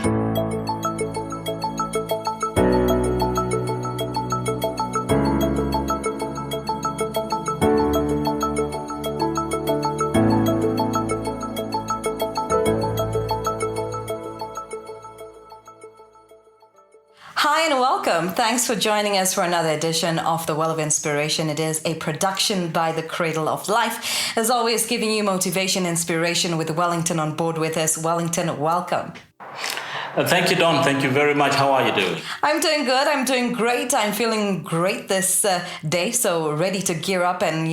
Hi and welcome. Thanks for joining us for another edition of The Well of Inspiration. It is a production by the Cradle of Life. As always, giving you motivation, inspiration with Wellington on board with us. Wellington, welcome. Thank you, Don. Thank you very much. How are you doing? I'm doing good. I'm doing great. I'm feeling great this day. So ready to gear up and,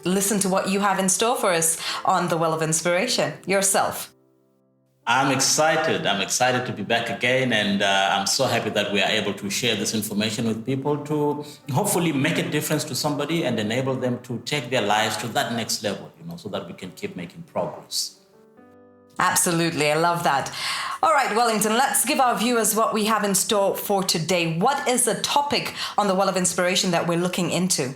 listen to what you have in store for us on The Well of Inspiration. Yourself. I'm excited. I'm excited to be back again, and I'm so happy that we are able to share this information with people to hopefully make a difference to somebody and enable them to take their lives to that next level, so that we can keep making progress. Absolutely. I love that. All right, Wellington, let's give our viewers what we have in store for today. What is the topic on the Well of Inspiration that we're looking into?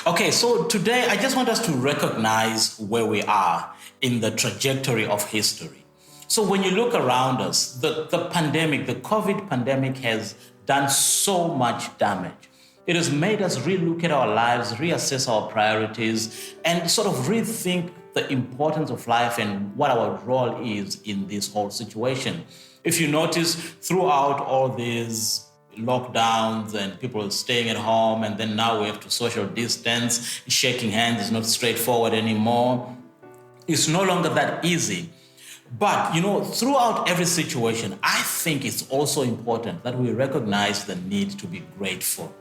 Okay, so today I just want us to recognize where we are in the trajectory of history. So when you look around us, the pandemic, the COVID pandemic has done so much damage. It has made us relook at our lives, reassess our priorities, and sort of rethink the importance of life and what our role is in this whole situation. If you notice, throughout all these lockdowns and people staying at home, and then now we have to social distance, shaking hands is not straightforward anymore. It's no longer that easy. But, throughout every situation, I think it's also important that we recognize the need to be grateful.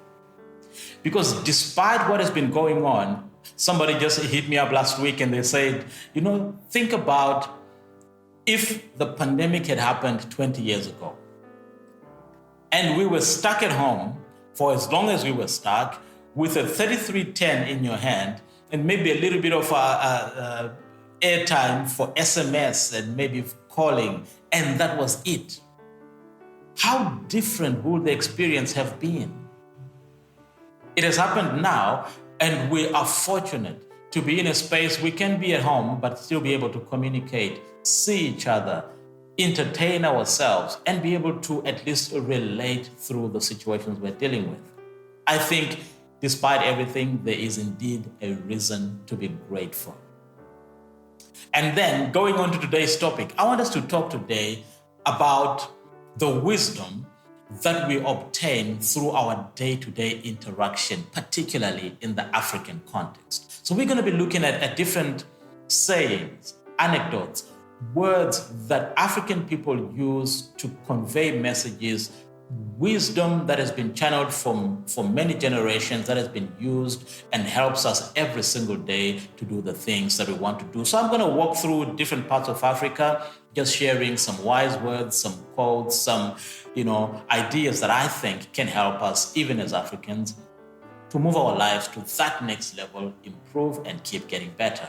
Because despite what has been going on, somebody just hit me up last week and they said, think about if the pandemic had happened 20 years ago and we were stuck at home for as long as we were stuck with a 3310 in your hand and maybe a little bit of airtime for SMS and maybe calling, and that was it. How different would the experience have been? It has happened now, and we are fortunate to be in a space we can be at home but still be able to communicate, see each other, entertain ourselves, and be able to at least relate through the situations we're dealing with. I think despite everything, there is indeed a reason to be grateful. And then going on to today's topic, I want us to talk today about the wisdom that we obtain through our day-to-day interaction, particularly in the African context. So we're going to be looking at different sayings, anecdotes, words that African people use to convey messages, wisdom that has been channeled for many generations, that has been used and helps us every single day to do the things that we want to do. So I'm going to walk through different parts of Africa, just sharing some wise words, some quotes, some, ideas that I think can help us, even as Africans, to move our lives to that next level, improve and keep getting better.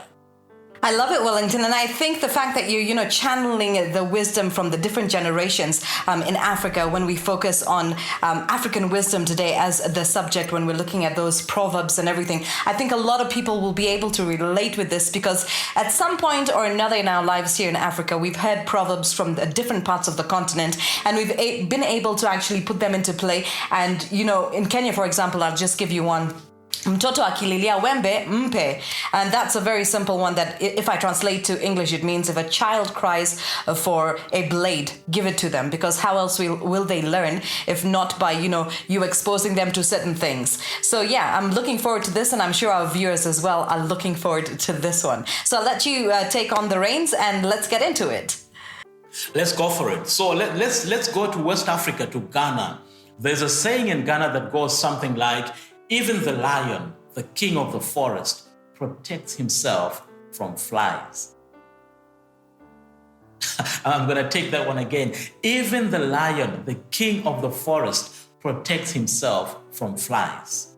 I love it, Wellington, and I think the fact that you're channeling the wisdom from the different generations in Africa, when we focus on African wisdom today as the subject, when we're looking at those proverbs and everything, I think a lot of people will be able to relate with this, because at some point or another in our lives here in Africa, we've heard proverbs from the different parts of the continent, and we've been able to actually put them into play. And, in Kenya, for example, I'll just give you one. Mtoto akililia wembe mpe, and that's a very simple one that, if I translate to English, it means if a child cries for a blade, give it to them, because how else will they learn if not by you exposing them to certain things. So yeah, I'm looking forward to this, and I'm sure our viewers as well are looking forward to this one. So I'll let you take on the reins and let's get into it. Let's go for it. So let's go to West Africa, to Ghana. There's a saying in Ghana that goes something like, even the lion, the king of the forest, protects himself from flies. I'm going to take that one again. Even the lion, the king of the forest, protects himself from flies.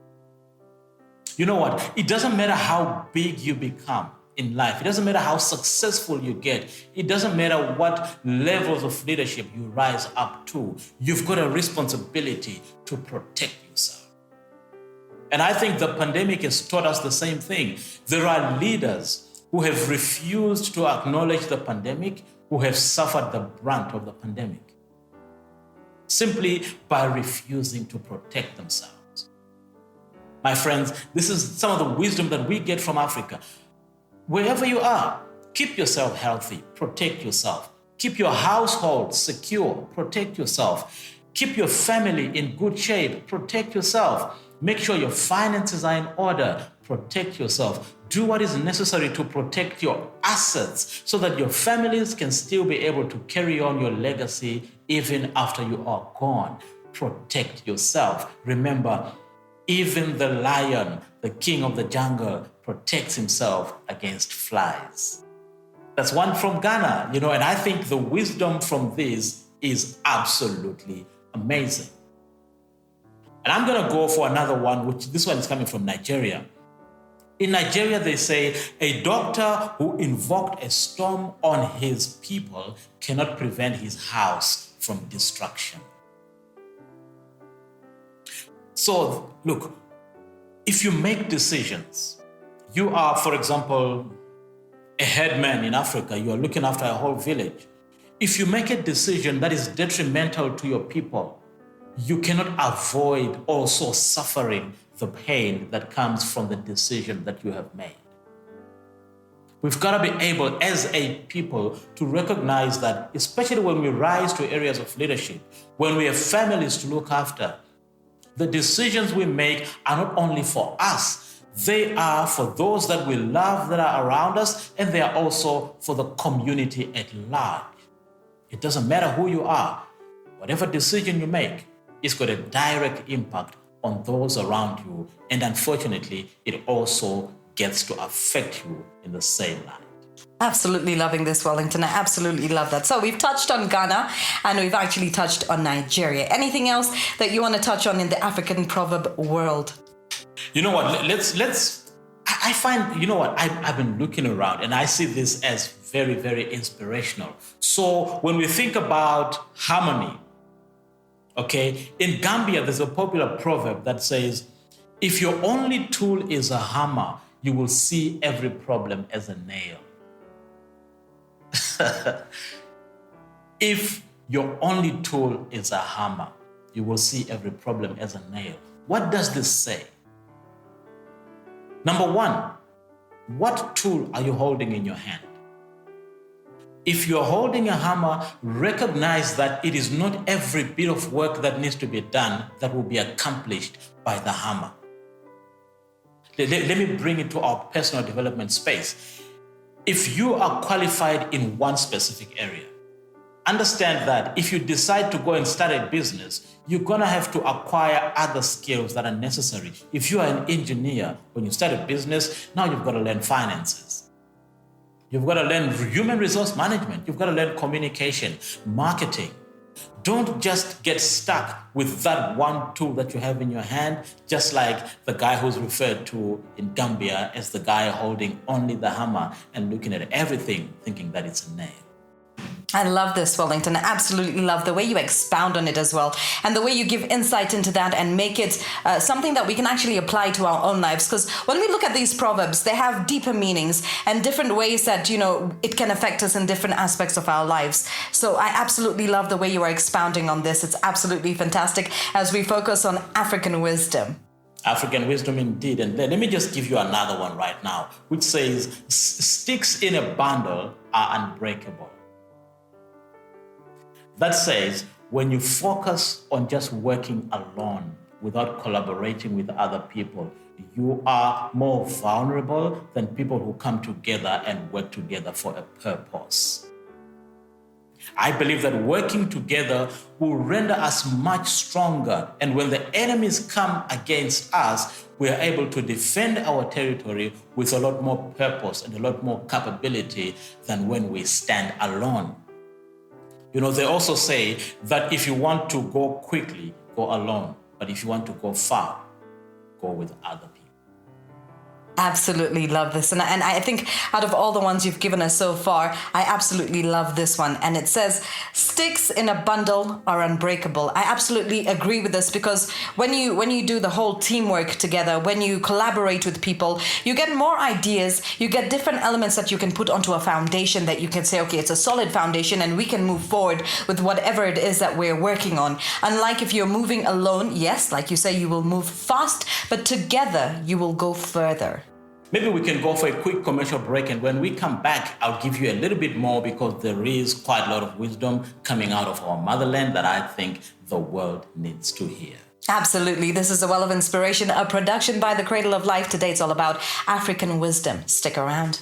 You know what? It doesn't matter how big you become in life. It doesn't matter how successful you get. It doesn't matter what levels of leadership you rise up to. You've got a responsibility to protect yourself. And I think the pandemic has taught us the same thing. There are leaders who have refused to acknowledge the pandemic, who have suffered the brunt of the pandemic. simply by refusing to protect themselves. My friends, this is some of the wisdom that we get from Africa. Wherever you are, keep yourself healthy, protect yourself. Keep your household secure, protect yourself. Keep your family in good shape, protect yourself. Make sure your finances are in order, protect yourself. Do what is necessary to protect your assets so that your families can still be able to carry on your legacy even after you are gone. Protect yourself. Remember, even the lion, the king of the jungle, protects himself against flies. That's one from Ghana, and I think the wisdom from this is absolutely amazing. And I'm going to go for another one, which this one is coming from Nigeria. In Nigeria, they say a doctor who invoked a storm on his people cannot prevent his house from destruction. So, look, if you make decisions, you are, for example, a headman in Africa, you are looking after a whole village. If you make a decision that is detrimental to your people, you cannot avoid also suffering the pain that comes from the decision that you have made. We've got to be able, as a people, to recognize that, especially when we rise to areas of leadership, when we have families to look after, the decisions we make are not only for us, they are for those that we love that are around us, and they are also for the community at large. It doesn't matter who you are, whatever decision you make, it's got a direct impact on those around you, and unfortunately, it also gets to affect you in the same light. Absolutely loving this, Wellington. I absolutely love that. So we've touched on Ghana and we've actually touched on Nigeria. Anything else that you want to touch on in the African proverb world? You know what? I find, I've been looking around and I see this as very, very inspirational. So when we think about harmony, okay, in Gambia, there's a popular proverb that says, if your only tool is a hammer, you will see every problem as a nail. If your only tool is a hammer, you will see every problem as a nail. What does this say? Number one, what tool are you holding in your hand? If you're holding a hammer, recognize that it is not every bit of work that needs to be done that will be accomplished by the hammer. Let me bring it to our personal development space. If you are qualified in one specific area, understand that if you decide to go and start a business, you're going to have to acquire other skills that are necessary. If you are an engineer, when you start a business, now you've got to learn finances. You've got to learn human resource management. You've got to learn communication, marketing. Don't just get stuck with that one tool that you have in your hand, just like the guy who's referred to in Gambia as the guy holding only the hammer and looking at everything thinking that it's a nail. I love this, Wellington. I absolutely love the way you expound on it as well, and the way you give insight into that and make it something that we can actually apply to our own lives. Because when we look at these proverbs, they have deeper meanings and different ways that, it can affect us in different aspects of our lives. So I absolutely love the way you are expounding on this. It's absolutely fantastic as we focus on African wisdom. African wisdom indeed. And let me just give you another one right now, which says, sticks in a bundle are unbreakable. That says, when you focus on just working alone without collaborating with other people, you are more vulnerable than people who come together and work together for a purpose. I believe that working together will render us much stronger. And when the enemies come against us, we are able to defend our territory with a lot more purpose and a lot more capability than when we stand alone. They also say that if you want to go quickly, go alone. But if you want to go far, go with other people. Absolutely love this. And I think out of all the ones you've given us so far, I absolutely love this one. And it says, sticks in a bundle are unbreakable. I absolutely agree with this, because when you do the whole teamwork together, when you collaborate with people, you get more ideas, you get different elements that you can put onto a foundation that you can say, okay, it's a solid foundation and we can move forward with whatever it is that we're working on. Unlike if you're moving alone, yes, like you say, you will move fast, but together you will go further. Maybe we can go for a quick commercial break, and when we come back, I'll give you a little bit more, because there is quite a lot of wisdom coming out of our motherland that I think the world needs to hear. Absolutely. This is A Well of Inspiration, a production by the Cradle of Life. Today it's all about African wisdom. Stick around.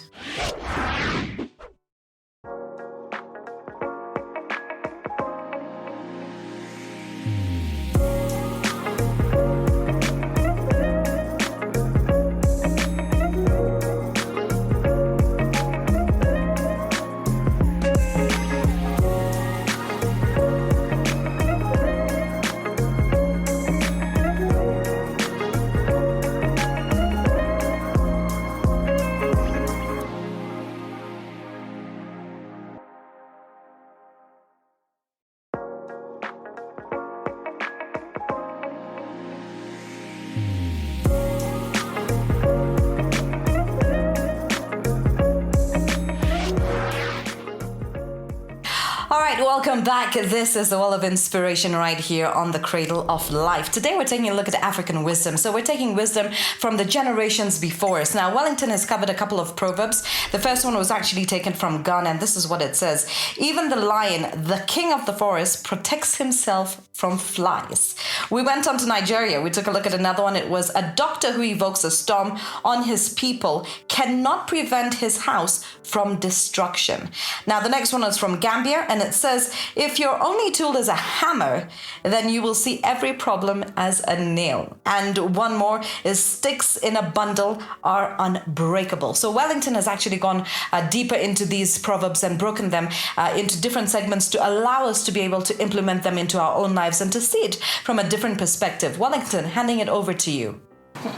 All right, welcome back. This is the Well of Inspiration right here on the Cradle of Life. Today we're taking a look at African wisdom. So we're taking wisdom from the generations before us. Now, Wellington has covered a couple of proverbs. The first one was actually taken from Ghana, and this is what it says. Even the lion, the king of the forest, protects himself from flies. We went on to Nigeria. We took a look at another one. It was a doctor who evokes a storm on his people cannot prevent his house from destruction. Now, the next one is from Gambia, and it says, if your only tool is a hammer, then you will see every problem as a nail. And one more is sticks in a bundle are unbreakable. So Wellington has actually gone deeper into these proverbs and broken them into different segments to allow us to be able to implement them into our own lives and to see it from a different perspective. Wellington, handing it over to you.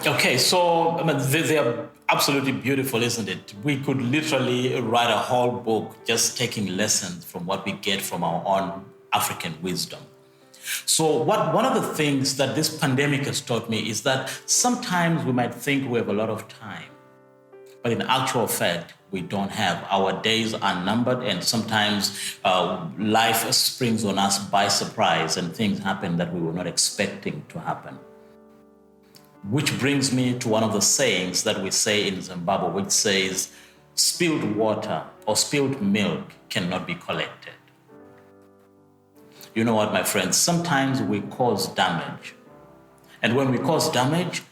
Okay, so they are absolutely beautiful, isn't it? We could literally write a whole book just taking lessons from what we get from our own African wisdom. So one of the things that this pandemic has taught me is that sometimes we might think we have a lot of time, but in actual fact, we don't have. Our days are numbered, and sometimes life springs on us by surprise and things happen that we were not expecting to happen. Which brings me to one of the sayings that we say in Zimbabwe, which says, spilled water or spilled milk cannot be collected. You know what, my friends? Sometimes we cause damage. And when we cause damage,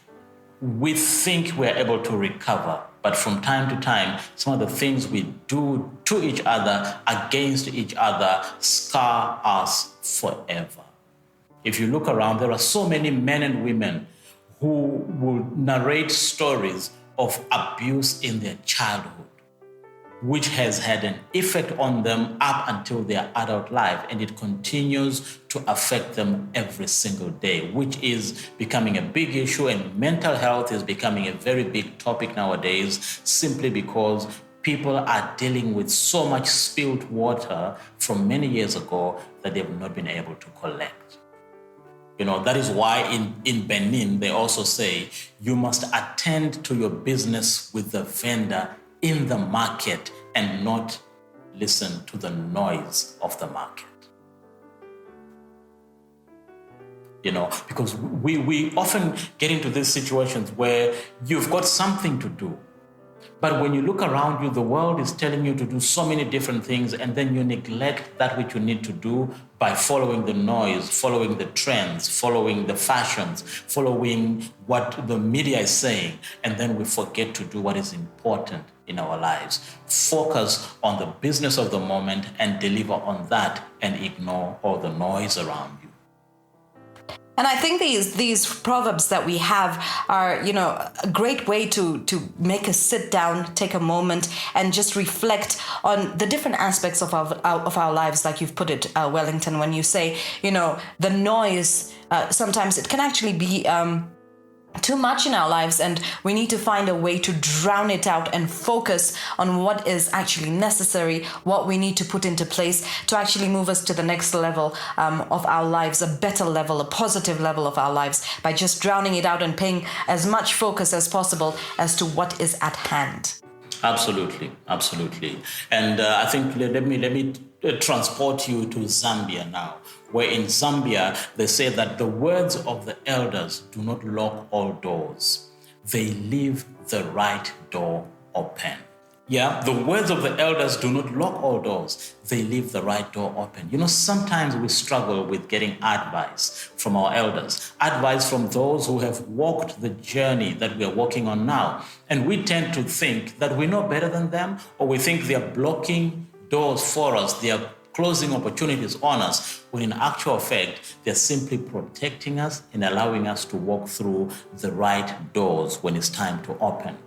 we think we're able to recover. But from time to time, some of the things we do to each other, against each other, scar us forever. If you look around, there are so many men and women who will narrate stories of abuse in their childhood, which has had an effect on them up until their adult life, and it continues to affect them every single day, which is becoming a big issue, and mental health is becoming a very big topic nowadays, simply because people are dealing with so much spilled water from many years ago that they've not been able to collect. You know, that is why in Benin, they also say you must attend to your business with the vendor in the market and not listen to the noise of the market. You know, because we often get into these situations where you've got something to do, but when you look around you, the world is telling you to do so many different things, and then you neglect that which you need to do by following the noise, following the trends, following the fashions, following what the media is saying, and then we forget to do what is important in our lives. Focus on the business of the moment and deliver on that, and ignore all the noise around you. And I think these proverbs that we have are, you know, a great way to make us sit down, take a moment, and just reflect on the different aspects of our lives, like you've put it, Wellington, when you say, you know, the noise, sometimes it can actually be too much in our lives, and we need to find a way to drown it out and focus on what is actually necessary, what we need to put into place to actually move us to the next level of our lives, a better level, a positive level of our lives, by just drowning it out and paying as much focus as possible as to what is at hand. Absolutely, absolutely. And I think let me transport you to Zambia now, where in Zambia they say that the words of the elders do not lock all doors; they leave the right door open. Yeah, the words of the elders do not lock all doors. They leave the right door open. You know, sometimes we struggle with getting advice from our elders, advice from those who have walked the journey that we are walking on now. And we tend to think that we know better than them, or we think they are blocking doors for us. They are closing opportunities on us, when in actual fact, they're simply protecting us and allowing us to walk through the right doors when it's time to open.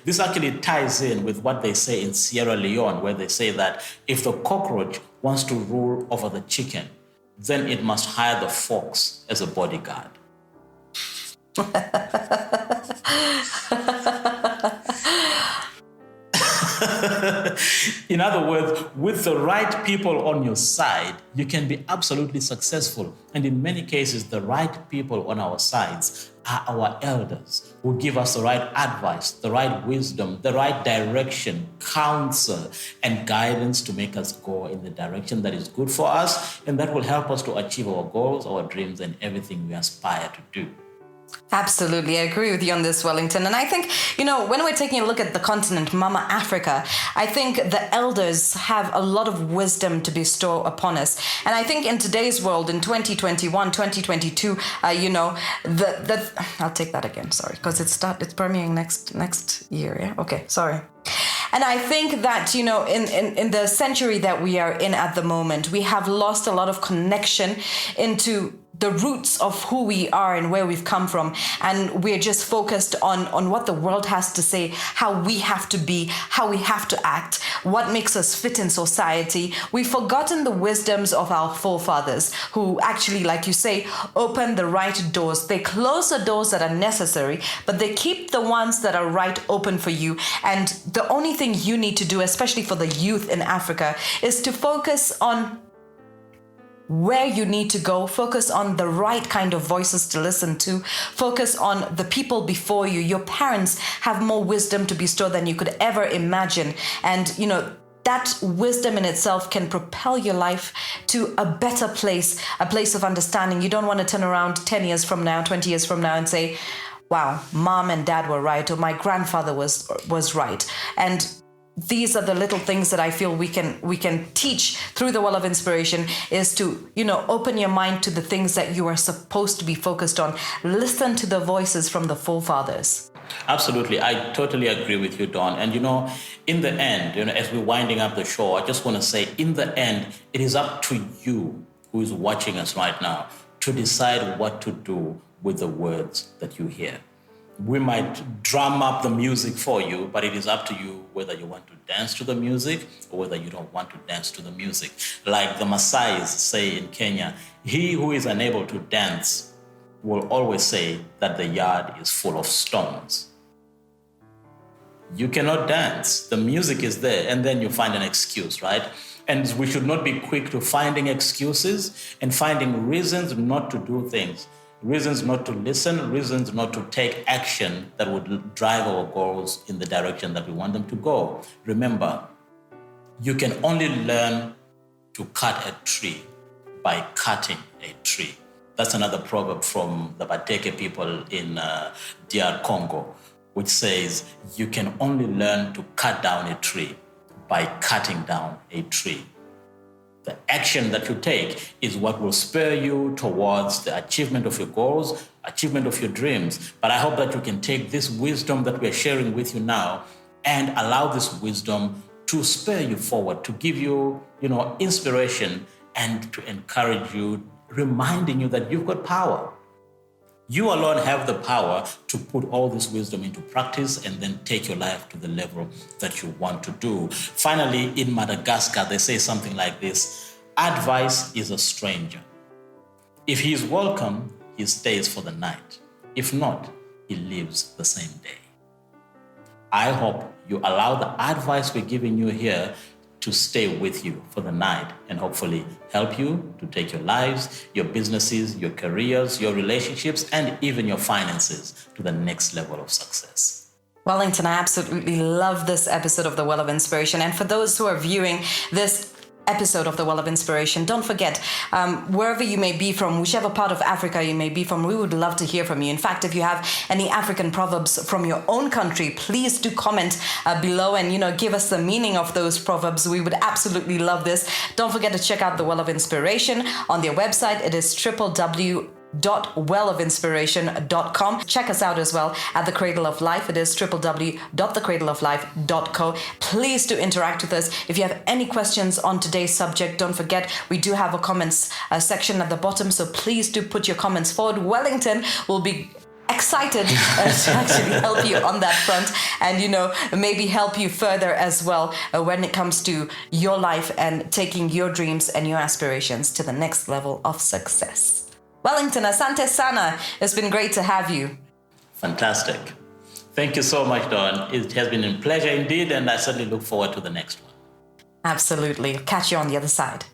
This actually ties in with what they say in Sierra Leone, where they say that if the cockroach wants to rule over the chicken, then it must hire the fox as a bodyguard. In other words, with the right people on your side, you can be absolutely successful. And in many cases, the right people on our sides are our elders, who give us the right advice, the right wisdom, the right direction, counsel, and guidance to make us go in the direction that is good for us, and that will help us to achieve our goals, our dreams, and everything we aspire to do. Absolutely. I agree with you on this, Wellington. And I think, when we're taking a look at the continent, Mama Africa, I think the elders have a lot of wisdom to bestow upon us. And I think in today's world, in 2021, 2022, I'll take that again, sorry, because it's premiering next year, yeah? Okay, sorry. And I think that, in the century that we are in at the moment, we have lost a lot of connection into the roots of who we are and where we've come from. And we're just focused on what the world has to say, how we have to be, how we have to act, what makes us fit in society. We've forgotten the wisdoms of our forefathers, who actually, like you say, open the right doors. They close the doors that are necessary, but they keep the ones that are right open for you. And the only thing you need to do, especially for the youth in Africa, is to focus on where you need to go, focus on the right kind of voices to listen to, focus on the people before you. Your parents have more wisdom to bestow than you could ever imagine. And, that wisdom in itself can propel your life to a better place, a place of understanding. You don't want to turn around 10 years from now, 20 years from now and say, wow, mom and dad were right, or my grandfather was right. And these are the little things that I feel we can teach through the Well of Inspiration, is to, open your mind to the things that you are supposed to be focused on. Listen to the voices from the forefathers. Absolutely. I totally agree with you, Dawn. And, in the end, as we're winding up the show, I just want to say, in the end, it is up to you who is watching us right now to decide what to do with the words that you hear. We might drum up the music for you, but it is up to you whether you want to dance to the music or whether you don't want to dance to the music. Like the Maasais say in Kenya, he who is unable to dance will always say that the yard is full of stones. You cannot dance. The music is there, and then you find an excuse, right? And we should not be quick to finding excuses and finding reasons not to do things. Reasons not to listen, reasons not to take action that would drive our goals in the direction that we want them to go. Remember, you can only learn to cut a tree by cutting a tree. That's another proverb from the Bateke people in DR Congo, which says, you can only learn to cut down a tree by cutting down a tree. The action that you take is what will spur you towards the achievement of your goals, achievement of your dreams. But I hope that you can take this wisdom that we're sharing with you now and allow this wisdom to spur you forward, to give you, inspiration, and to encourage you, reminding you that you've got power. You alone have the power to put all this wisdom into practice and then take your life to the level that you want to do. Finally, in Madagascar, they say something like this: advice is a stranger. If he is welcome, he stays for the night. If not, he lives the same day. I hope you allow the advice we're giving you here to stay with you for the night and hopefully help you to take your lives, your businesses, your careers, your relationships, and even your finances to the next level of success. Wellington, I absolutely love this episode of The Well of Inspiration. And for those who are viewing this episode of The Well of Inspiration, don't forget, wherever you may be from, whichever part of Africa you may be from, we would love to hear from you. In fact, if you have any African proverbs from your own country, please do comment below and, give us the meaning of those proverbs. We would absolutely love this. Don't forget to check out The Well of Inspiration on their website. It is www.wellofinspiration.com. Check us out as well at The Cradle of Life. It is www.thecradleoflife.co. Please do interact with us. If you have any questions on today's subject, don't forget we do have a comments section at the bottom, so please do put your comments forward. Wellington will be excited to actually help you on that front and maybe help you further as well when it comes to your life and taking your dreams and your aspirations to the next level of success. Wellington, asante sana. It's been great to have you. Fantastic. Thank you so much, Dawn. It has been a pleasure indeed, and I certainly look forward to the next one. Absolutely. Catch you on the other side.